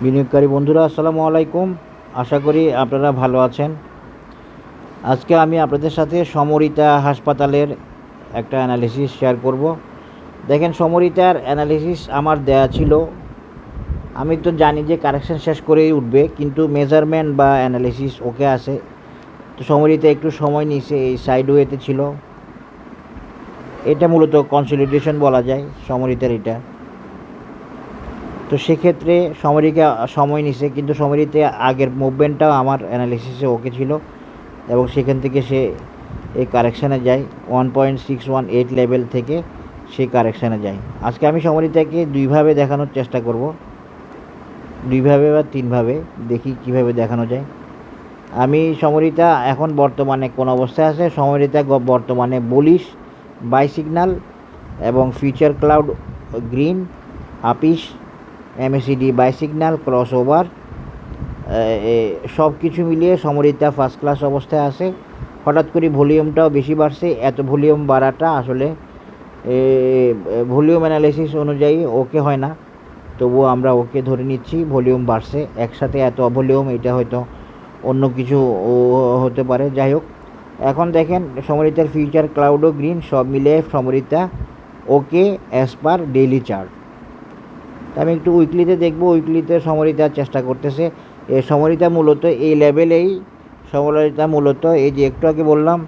বিনিয়োগকারী বন্ধুরা আসসালামু আলাইকুম। আশা করি আপনারা ভালো আছেন। আজকে আমি আপনাদের সাথে সমরিতা হাসপাতালের একটা অ্যানালিসিস শেয়ার করব। দেখেন, সমরিতার অ্যানালিসিস আমার দেয়া ছিল। আমি তো জানি যে কারেকশন শেষ করেই উঠবে, কিন্তু মেজারমেন্ট বা অ্যানালিসিস ওকে আছে। তো সমরিতা একটু সময় নিয়েছে, এই সাইডওয়েতে ছিল। এটা মূলত কনসলিডেশন বলা যায় সমরিতার এটা। তো সেক্ষেত্রে সমরিকা সময় নিছে, কিন্তু সমরিতে আগের মুভমেন্টটাও আমার অ্যানালিসিসে ওকে ছিল এবং সেখান থেকে সে এই কারেকশানে যায় 1.618 লেভেল থেকে সে কারেকশানে যায়। আজকে আমি সমরিতাকে দুইভাবে দেখানোর চেষ্টা করব, দুইভাবে বা তিনভাবে, দেখি কিভাবে দেখানো যায়। আমি সমরিতা এখন বর্তমানে কোন অবস্থায় আছে? সমরিতা বর্তমানে বুলিশ বাই সিগন্যাল এবং future cloud green, office, MACD by signal, cross over, সব কিছু মিলিয়ে সমরিতা ফার্স্ট ক্লাস অবস্থায় আছে। হঠাৎ করে ভলিউমটাও বেশি বাড়ছে। এত ভলিউম বাড়াটা আসলে ভলিউম অ্যানালাইসিস অনুযায়ী ওকে হয় না, তবুও আমরা ওকে ধরে নিচ্ছি। ভলিউম বাড়ছে, একসাথে এত ভলিউম, এটা হয়তো অন্য কিছু হতে পারে। যাই হোক, এখন দেখেন সমরিতার ফিউচার ক্লাউডও গ্রিন, সব মিলিয়ে সমরিতা okay as per daily chart. আমি একটু উইকলিতে দেখব। উইকলিতে সমরিতার চেষ্টা করতেছে। সমরিতা মূলত এই লেভেলেই, সমরিতা মূলত এই যে একটু আগে বললাম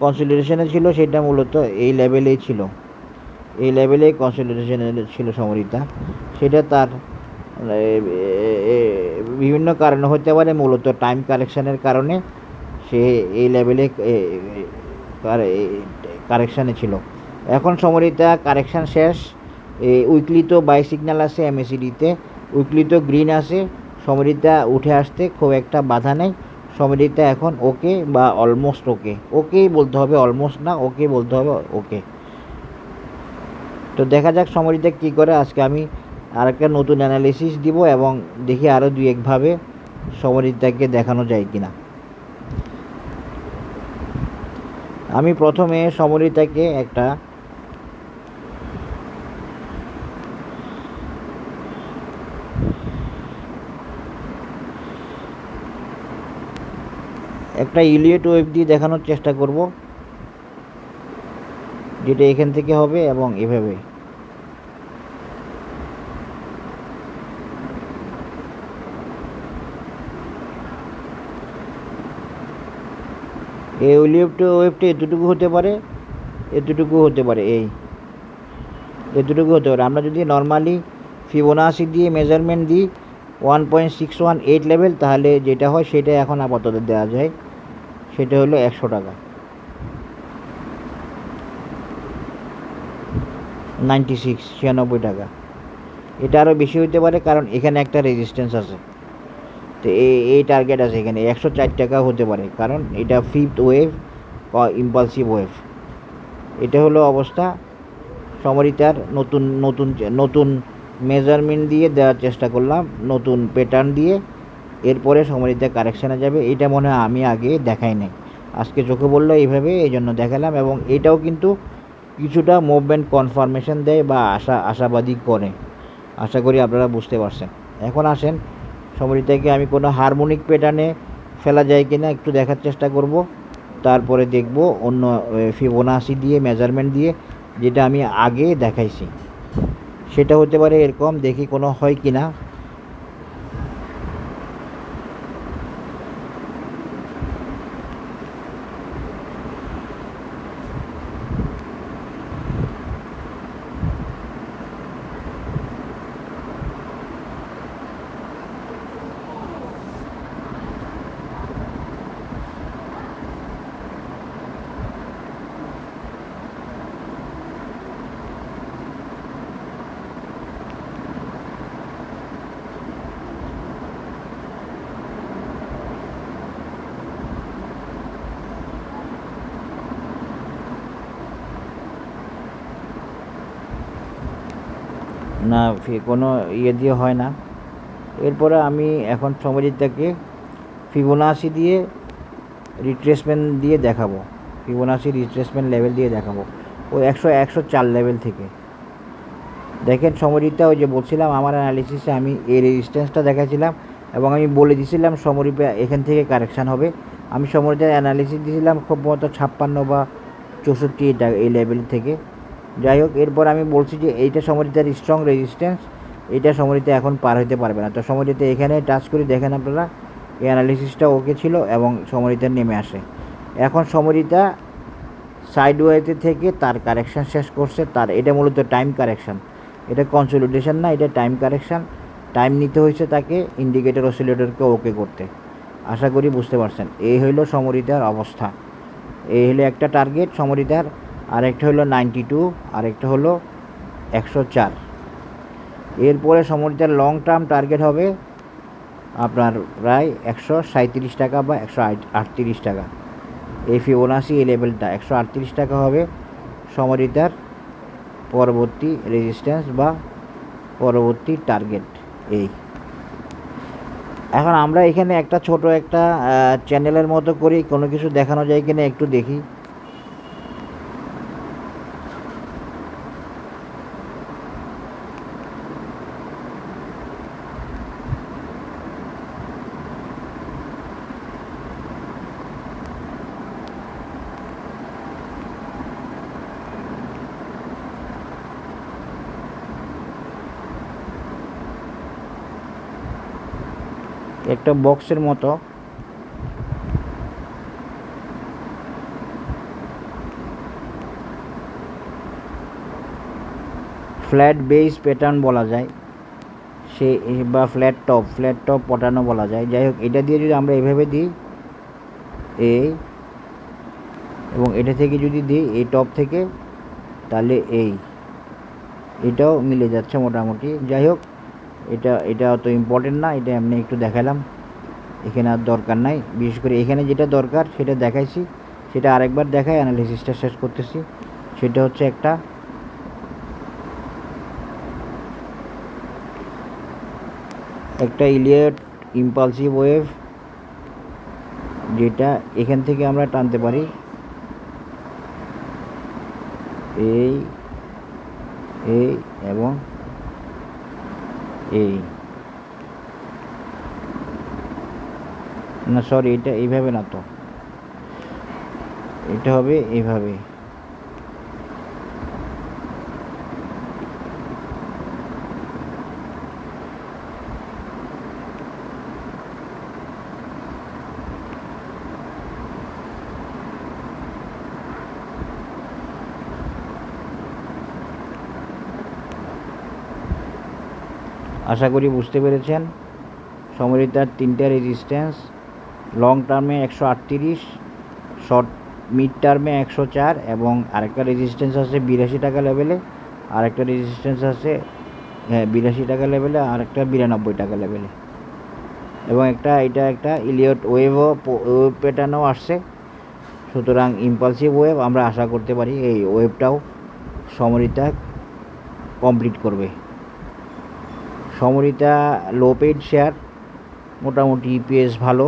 কনসলিডেশনে ছিল, সেটা মূলত এই লেভেলেই ছিল, এই লেভেলেই কনসলিডেশনে ছিল সমরিতা। সেটা তার বিভিন্ন কারণে হতে পারে, মূলত টাইম কারেকশানের কারণে সে এই লেভেলে কারেকশানে ছিল। এখন সমরিতা কারেকশান শেষ। উইকলি তো বাই সিগন্যাল আছে MACDতে, উইকলি তো গ্রিন আছে। সমরিতা উঠে আসতে খুব একটা বাধা নেই। সমরিতা এখন ওকে বা অলমোস্ট ওকে, ওকেই বলতে হবে, অলমোস্ট না, ওকে বলতে হবে, ওকে। তো দেখা যাক সমরিতা কী করে। আজকে আমি আরেকটা নতুন অ্যানালিসিস দিব এবং দেখি আরও দুই একভাবে সমরিতাকে দেখানো যায় কিনা। আমি প্রথমে সমরিতাকে একটা ইলিয়েট ওয়েভ দিয়ে দেখানোর চেষ্টা করব, যেটা এখান থেকে হবে এবং এভাবে। এই ওয়েভটা এতটুকু হতে পারে, এতটুকু হতে পারে, এতটুকু হতে পারে। আমরা যদি নর্মালি ফিবোনাচি দিয়ে মেজারমেন্ট দিই 1.618 লেভেল, তাহলে যেটা হয় সেটা এখন আপাতত দেওয়া যায়। সেটা হলো 100 টাকা, 96 টাকা। এটা আরও বেশি হতে পারে, কারণ এখানে একটা রেজিস্ট্যান্স আছে। তো এই টার্গেট আছে এখানে 104 টাকা হতে পারে, কারণ এটা ফিফথ ওয়েভ বা ইম্পালসিভ ওয়েভ। এটা হলো অবস্থা। সমরিতার নতুন নতুন নতুন মেজারমেন্ট দিয়ে দেওয়ার চেষ্টা করলাম, নতুন প্যাটার্ন দিয়ে। এরপরে সমরিতা কারেকশানে যাবে। এটা মনে হয় আমি আগে দেখাই নাই, আজকে চোখে বললো এইভাবে, এই জন্য দেখালাম। এবং এটাও কিন্তু কিছুটা মুভমেন্ট কনফার্মেশন দেয় বা আশাবাদী করে। আশা করি আপনারা বুঝতে পারছেন। এখন আসেন সমরিতাকে আমি কোনো হারমোনিক প্যাটার্নে ফেলা যায় কিনা একটু দেখার চেষ্টা করব। তারপরে দেখব অন্য ফিবোনাচি দিয়ে মেজারমেন্ট দিয়ে, যেটা আমি আগে দেখাইছি, সেটা হতে পারে এরকম। দেখি কোনো হয় কি না। না, কোনো দিয়ে হয় না। এরপরে আমি এখন সমরিতাকে ফিবোনাচি দিয়ে রিট্রেসমেন্ট দিয়ে দেখাবো, ফিবোনাচি রিট্রেসমেন্ট লেভেল দিয়ে দেখাবো, ও 104 লেভেল থেকে। দেখেন সমরিতা, ওই যে বলছিলাম আমার অ্যানালিসিসে আমি এই রেজিস্ট্যান্সটা দেখাচ্ছিলাম এবং আমি বলে দিয়েছিলাম সমরিতা এখান থেকে কারেকশান হবে। আমি সমরিতার অ্যানালিসিস দিয়েছিলাম খুব মতো 56 বা 64 এটা এই লেভেল থেকে। যাই হোক, এরপর আমি বলছি যে এইটা সমরিতার স্ট্রং রেজিস্ট্যান্স, এইটা সমরিতা এখন পার হতে পারবে না। তো সমরিতা এখানে টাচ করে দেখেন আপনারা, এই অ্যানালিসিসটা ওকে ছিল এবং সমরিতা নেমে আসে। এখন সমরিতা সাইডওয়েতে থেকে তার কারেকশান শেষ করছে। তার এটা মূলত টাইম কারেকশান, এটা কনসলিডেশন না, এটা টাইম কারেকশান। টাইম নিতে হয়েছে তাকে ইন্ডিকেটর অসিলেটরকে ওকে করতে। আশা করি বুঝতে পারছেন। এই হইলো সমরিতার অবস্থা। এই হলো একটা টার্গেট সমরিতার, আরেকটা হলো 92, আরেকটা হলো 104। এরপরে সমরিতার লং টার্ম টার্গেট হবে আপনার প্রায় 137 টাকা বা 138 টাকা। এই ফিবোনাসি এই লেভেলটা 138 টাকা হবে সমরিতার পরবর্তী রেজিস্ট্যান্স বা পরবর্তী টার্গেট। এই এখন আমরা এখানে একটা ছোট একটা চ্যানেলের মতো করে কোনো কিছু দেখানো যায় কিনা একটু দেখি। একটা বক্সের মতো ফ্ল্যাট বেস প্যাটার্ন বলা যায় সে, বা ফ্ল্যাট টপ প্যাটার্নও বলা যায়। যাই হোক, এটা দিয়ে যদি আমরা এভাবে দিই এই, এবং এটা থেকে যদি দিই এই টপ থেকে, তাহলে এটাও মিলে যাচ্ছে মোটামুটি। যাই হোক, এটা অত ইম্পর্টেন্ট না, এটা এমনি একটু দেখালাম, এখানে আর দরকার নাই। বিশেষ করে এখানে যেটা দরকার সেটা দেখাইছি, সেটা আরেকবার দেখাই, অ্যানালিসিসটা শেষ করতেছি। সেটা হচ্ছে একটা ইলিয়ট ইম্পালসিভ ওয়েভ, যেটা এখান থেকে আমরা টানতে পারি এই এবং এই, না সরি, এটা এইভাবে না, তো এটা হবে এইভাবে। আশা করি বুঝতে পেরেছেন। সমরিতার তিনটা রেজিস্ট্যান্স, লং টার্মে 138, শর্ট মিড টার্মে 104, এবং আরেকটা রেজিস্ট্যান্স আছে 82 টাকা লেভেলে, আরেকটা রেজিস্ট্যান্স আছে 82 টাকা লেভেলে, আরেকটা 92 টাকা লেভেলে, এবং এটা একটা ইলিয়ট ওয়েভ প্যাটার্নও আসছে। সুতরাং ইম্পালসিভ ওয়েভ আমরা আশা করতে পারি এই ওয়েভটাও সমরিতা কমপ্লিট করবে। সমরিতা লো পেইড শেয়ার, মোটামুটি ইপিএস ভালো,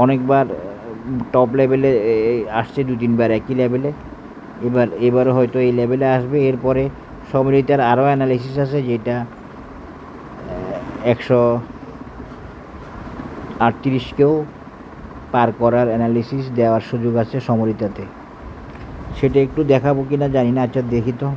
অনেকবার টপ লেভেলে আসছে, 2-3 বার একই লেভেলে, এবারও হয়তো এই লেভেলে আসবে। এরপরে সমরিতার আরও অ্যানালিসিস আছে, যেটা 138কেও পার করার অ্যানালিসিস দেওয়ার সুযোগ আছে সমরিতাতে। সেটা একটু দেখাবো কিনা জানি না, আচ্ছা দেখি তো।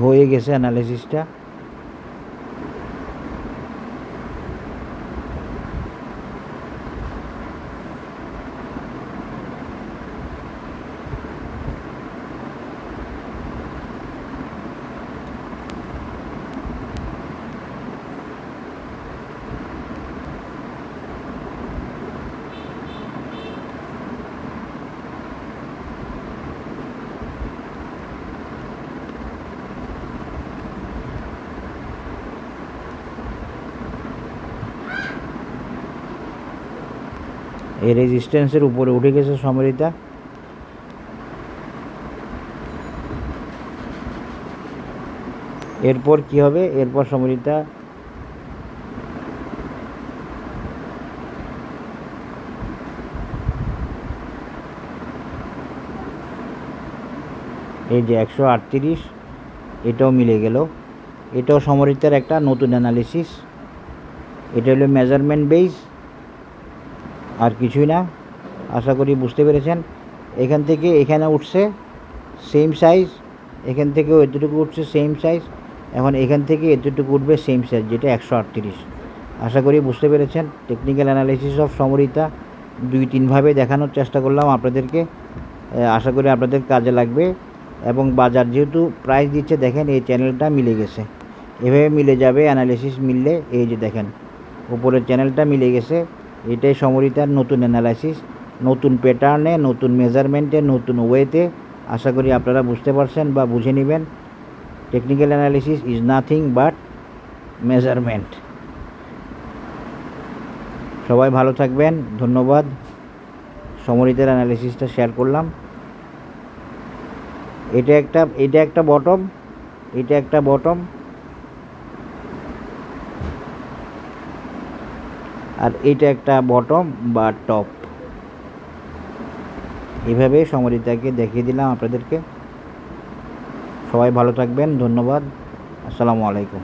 হয়ে গেছে অ্যানালিসিসটা। এই রেজিস্ট্যান্সের উপরে উঠে গেছে সমরিতা। এরপর কি হবে? এরপর সমরিতা এই যে 138, এটাও মিলে গেল। এটাও সমরিতার একটা নতুন অ্যানালিসিস। এটা হলো মেজারমেন্ট বেস, আর কিছুই না। আশা করি বুঝতে পেরেছেন। এখান থেকে এখানে উঠছে সেম সাইজ, এখান থেকেও এতটুকু উঠছে সেম সাইজ, এখন এখান থেকে এতটুকু উঠবে সেম সাইজ, যেটা 138। আশা করি বুঝতে পেরেছেন। টেকনিক্যাল অ্যানালিসিস অফ সমরিতা 2-3ভাবে দেখানোর চেষ্টা করলাম আপনাদেরকে। আশা করি আপনাদের কাজে লাগবে। এবং বাজার যেহেতু প্রাইস দিচ্ছে, দেখেন এই চ্যানেলটা মিলে গেছে, এভাবে মিলে যাবে। অ্যানালিসিস মিললে এই যে দেখেন উপরের চ্যানেলটা মিলে গেছে। এটাই সমরিতার নতুন অ্যানালাইসিস, নতুন প্যাটার্নে, নতুন মেজারমেন্টে, নতুন ওয়েতে। আশা করি আপনারা বুঝতে পারছেন বা বুঝে নেবেন। Technical analysis is nothing but measurement. সবাই ভালো থাকবেন, ধন্যবাদ। সমরিতার অ্যানালিসিসটা শেয়ার করলাম। এটা একটা বটম, এটা একটা বটম, আর এটা একটা বটম বা টপ। এভাবে সমরিতাকে দেখিয়ে দিলাম আপনাদেরকে। সবাই ভালো থাকবেন, ধন্যবাদ। আসসালামু আলাইকুম।